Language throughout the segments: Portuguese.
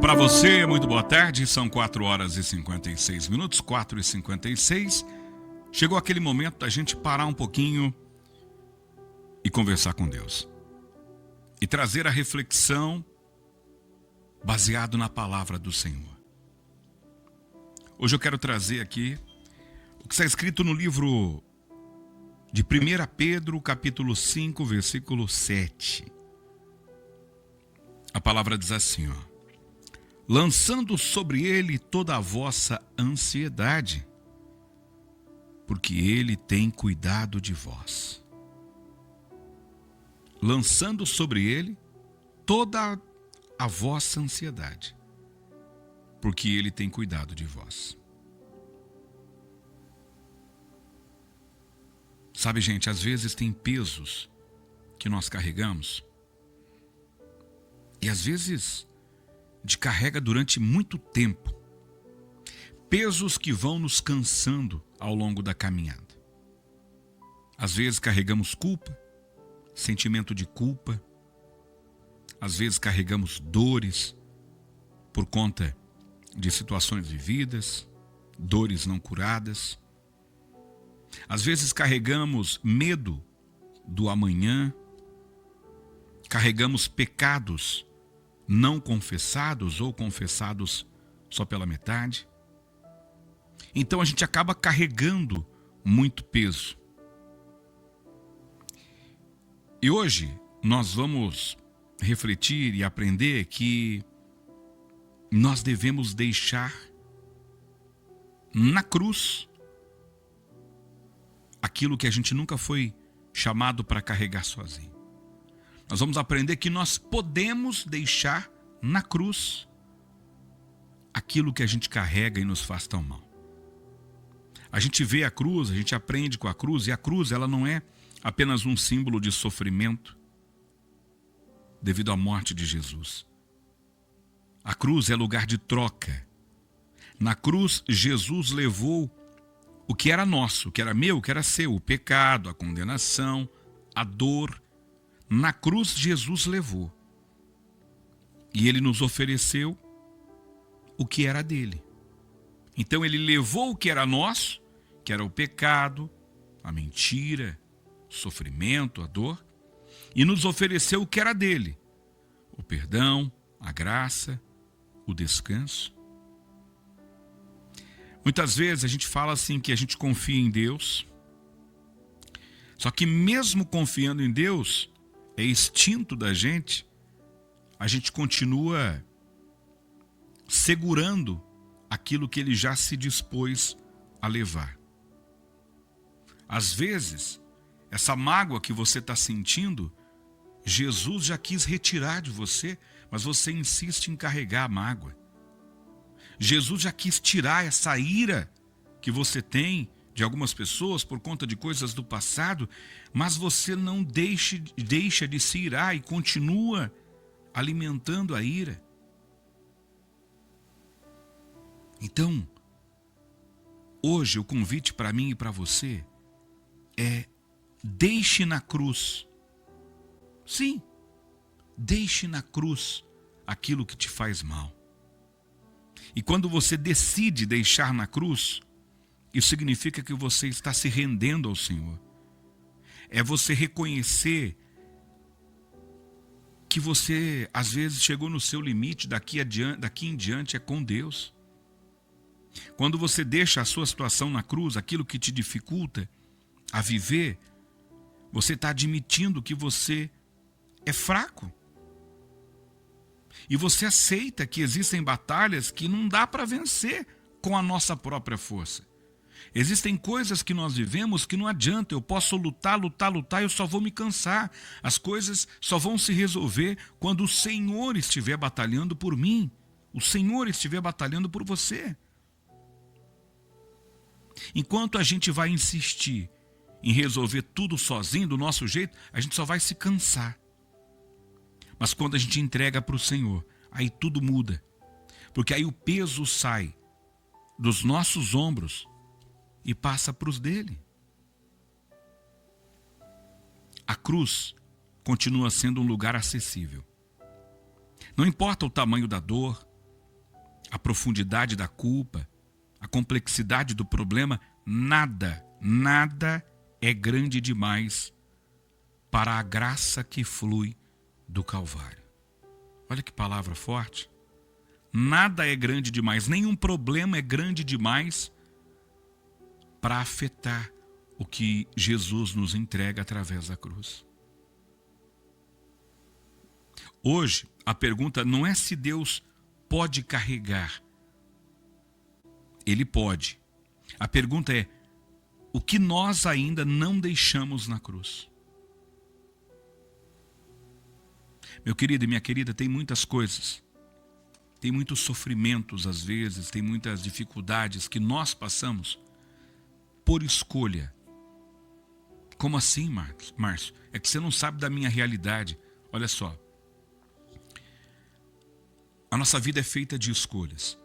Para você, muito boa tarde, são 4h56, 4h56. Chegou aquele momento da gente parar um pouquinho e conversar com Deus. E trazer a reflexão baseado na palavra do Senhor. Hoje eu quero trazer aqui o que está escrito no livro de 1 Pedro, capítulo 5, versículo 7. A palavra diz assim, ó: lançando sobre ele toda a vossa ansiedade, porque ele tem cuidado de vós. Lançando sobre ele toda a vossa ansiedade, porque ele tem cuidado de vós. Sabe, gente, às vezes tem pesos que nós carregamos, e às vezes de carrega durante muito tempo. Pesos que vão nos cansando ao longo da caminhada. Às vezes carregamos culpa, sentimento de culpa. Às vezes carregamos dores por conta de situações vividas, dores não curadas. Às vezes carregamos medo do amanhã. Carregamos pecados não confessados ou confessados só pela metade. Então a gente acaba carregando muito peso. E hoje nós vamos refletir e aprender que nós devemos deixar na cruz aquilo que a gente nunca foi chamado para carregar sozinho. Nós vamos aprender que nós podemos deixar na cruz aquilo que a gente carrega e nos faz tão mal. A gente vê a cruz, a gente aprende com a cruz, e a cruz ela não é apenas um símbolo de sofrimento devido à morte de Jesus. A cruz é lugar de troca. Na cruz, Jesus levou o que era nosso, o que era meu, o que era seu, o pecado, a condenação, a dor. Na cruz, Jesus levou. E ele nos ofereceu o que era dele. Então ele levou o que era nosso, que era o pecado, a mentira, o sofrimento, a dor, e nos ofereceu o que era dele: o perdão, a graça, o descanso. Muitas vezes a gente fala assim que a gente confia em Deus, só que mesmo confiando em Deus, é instinto da gente, a gente continua segurando aquilo que ele já se dispôs a levar. Às vezes, essa mágoa que você está sentindo, Jesus já quis retirar de você, mas você insiste em carregar a mágoa. Jesus já quis tirar essa ira que você tem de algumas pessoas por conta de coisas do passado, mas você não deixa de se irar e continua alimentando a ira. Então, hoje o convite para mim e para você é: deixe na cruz. Sim, deixe na cruz aquilo que te faz mal. E quando você decide deixar na cruz, isso significa que você está se rendendo ao Senhor. É você reconhecer que você, às vezes, chegou no seu limite, daqui em diante é com Deus. Quando você deixa a sua situação na cruz, aquilo que te dificulta a viver, você está admitindo que você é fraco. E você aceita que existem batalhas que não dá para vencer com a nossa própria força. Existem coisas que nós vivemos que não adianta, eu posso lutar, eu só vou me cansar. As coisas só vão se resolver quando o Senhor estiver batalhando por mim, o Senhor estiver batalhando por você. Enquanto a gente vai insistir em resolver tudo sozinho, do nosso jeito, a gente só vai se cansar. Mas quando a gente entrega para o Senhor, aí tudo muda. Porque aí o peso sai dos nossos ombros e passa para os dele. A cruz continua sendo um lugar acessível. Não importa o tamanho da dor, a profundidade da culpa, a complexidade do problema, nada é grande demais para a graça que flui do Calvário. Olha que palavra forte. Nada é grande demais, nenhum problema é grande demais para afetar o que Jesus nos entrega através da cruz. Hoje, a pergunta não é se Deus pode carregar. Ele pode. A pergunta é: o que nós ainda não deixamos na cruz? Meu querido e minha querida, tem muitas coisas. Tem muitos sofrimentos às vezes, tem muitas dificuldades que nós passamos por escolha. Como assim, Márcio? É que você não sabe da minha realidade. Olha só. A nossa vida é feita de escolhas.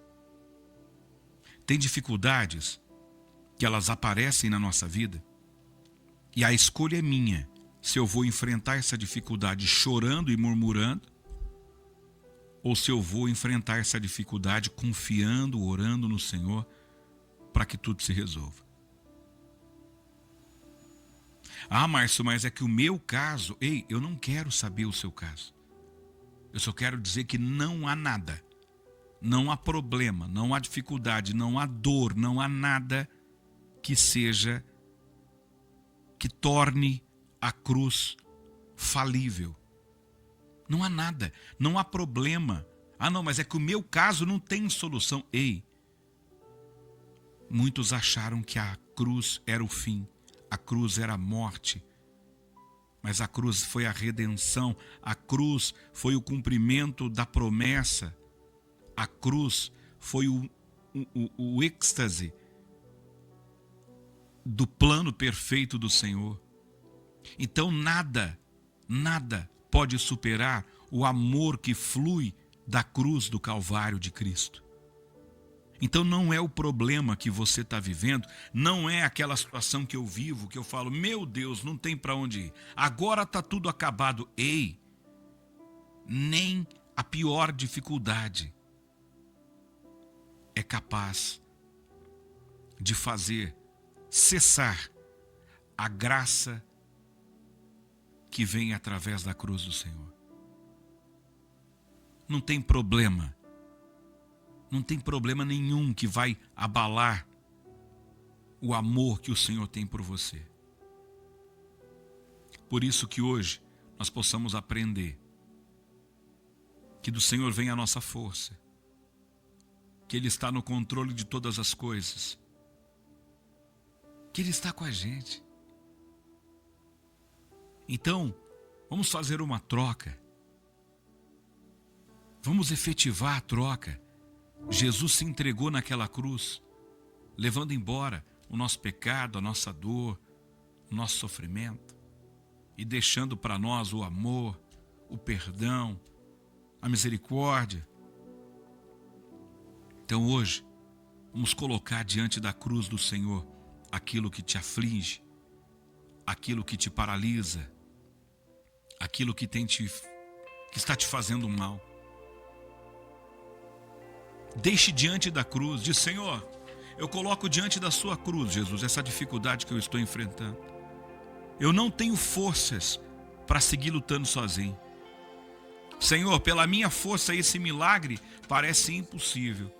Tem dificuldades que elas aparecem na nossa vida e a escolha é minha. Se eu vou enfrentar essa dificuldade chorando e murmurando, ou se eu vou enfrentar essa dificuldade confiando, orando no Senhor para que tudo se resolva. Ah, Márcio, mas é que o meu caso... Ei, eu não quero saber o seu caso. Eu só quero dizer que não há nada, não há problema, não há dificuldade, não há dor, não há nada que torne a cruz falível. Não há nada, não há problema. Ah não, mas é que o meu caso não tem solução. Ei, muitos acharam que a cruz era o fim, a cruz era a morte. Mas a cruz foi a redenção, a cruz foi o cumprimento da promessa, a cruz foi o êxtase do plano perfeito do Senhor. Então nada pode superar o amor que flui da cruz do Calvário de Cristo. Então não é o problema que você está vivendo, não é aquela situação que eu vivo, que eu falo, meu Deus, não tem para onde ir, agora está tudo acabado. Ei, nem a pior dificuldade é capaz de fazer cessar a graça que vem através da cruz do Senhor. Não tem problema. Não tem problema nenhum que vai abalar o amor que o Senhor tem por você. Por isso que hoje nós possamos aprender que do Senhor vem a nossa força, que Ele está no controle de todas as coisas, que Ele está com a gente. Então, vamos fazer uma troca. Vamos efetivar a troca. Jesus se entregou naquela cruz, levando embora o nosso pecado, a nossa dor, o nosso sofrimento, e deixando para nós o amor, o perdão, a misericórdia. Então hoje, vamos colocar diante da cruz do Senhor aquilo que te aflige, aquilo que te paralisa, aquilo que está te fazendo mal. Deixe diante da cruz, diz: Senhor, eu coloco diante da sua cruz, Jesus, essa dificuldade que eu estou enfrentando. Eu não tenho forças para seguir lutando sozinho. Senhor, pela minha força esse milagre parece impossível.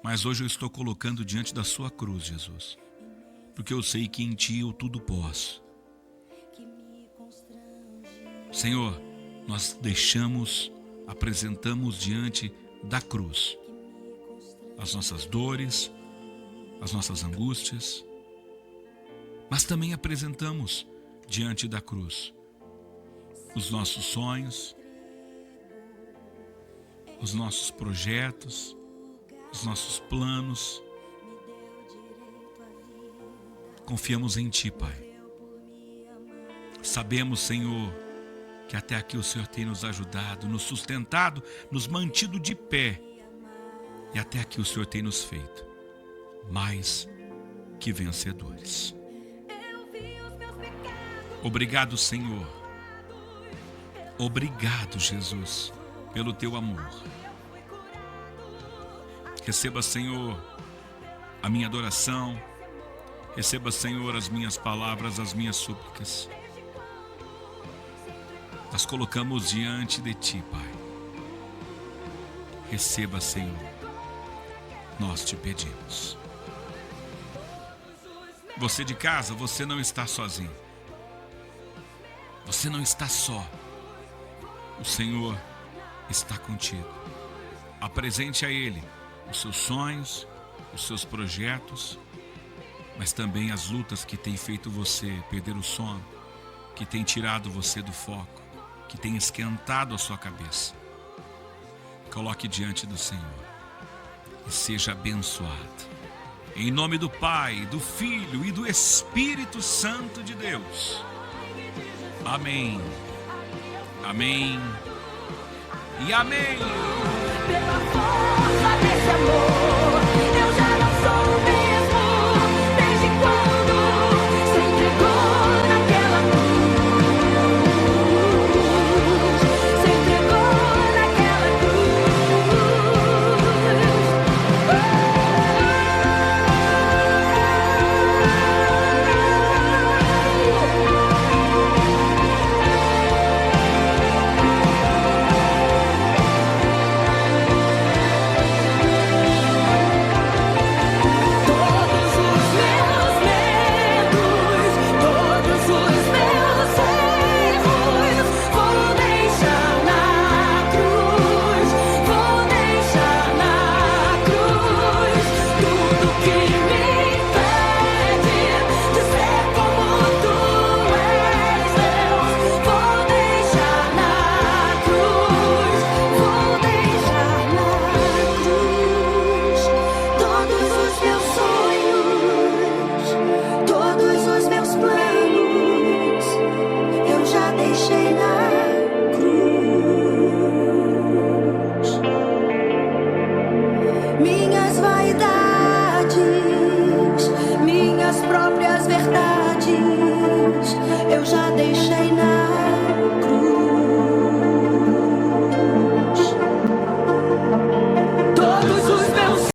Mas hoje eu estou colocando diante da sua cruz, Jesus, porque eu sei que em ti eu tudo posso. Senhor, nós apresentamos diante da cruz as nossas dores, as nossas angústias, mas também apresentamos diante da cruz os nossos sonhos, os nossos projetos, os nossos planos. Confiamos em Ti, Pai. Sabemos, Senhor, que até aqui o Senhor tem nos ajudado, nos sustentado, nos mantido de pé. E até aqui o Senhor tem nos feito mais que vencedores. Obrigado, Senhor. Obrigado, Jesus, pelo Teu amor. Receba, Senhor, a minha adoração. Receba, Senhor, as minhas palavras, as minhas súplicas. Nós colocamos diante de Ti, Pai. Receba, Senhor. Nós te pedimos. Você de casa, você não está sozinho. Você não está só. O Senhor está contigo. Apresente a Ele os seus sonhos, os seus projetos, mas também as lutas que têm feito você perder o sono, que têm tirado você do foco, que têm esquentado a sua cabeça. Coloque diante do Senhor e seja abençoado. Em nome do Pai, do Filho e do Espírito Santo de Deus. Amém. Amém. E amém. Pela força desse amor, eu já não sou o mesmo. Desde quando se entregou naquela cruz, se entregou naquela minhas vaidades, minhas próprias verdades, eu já deixei na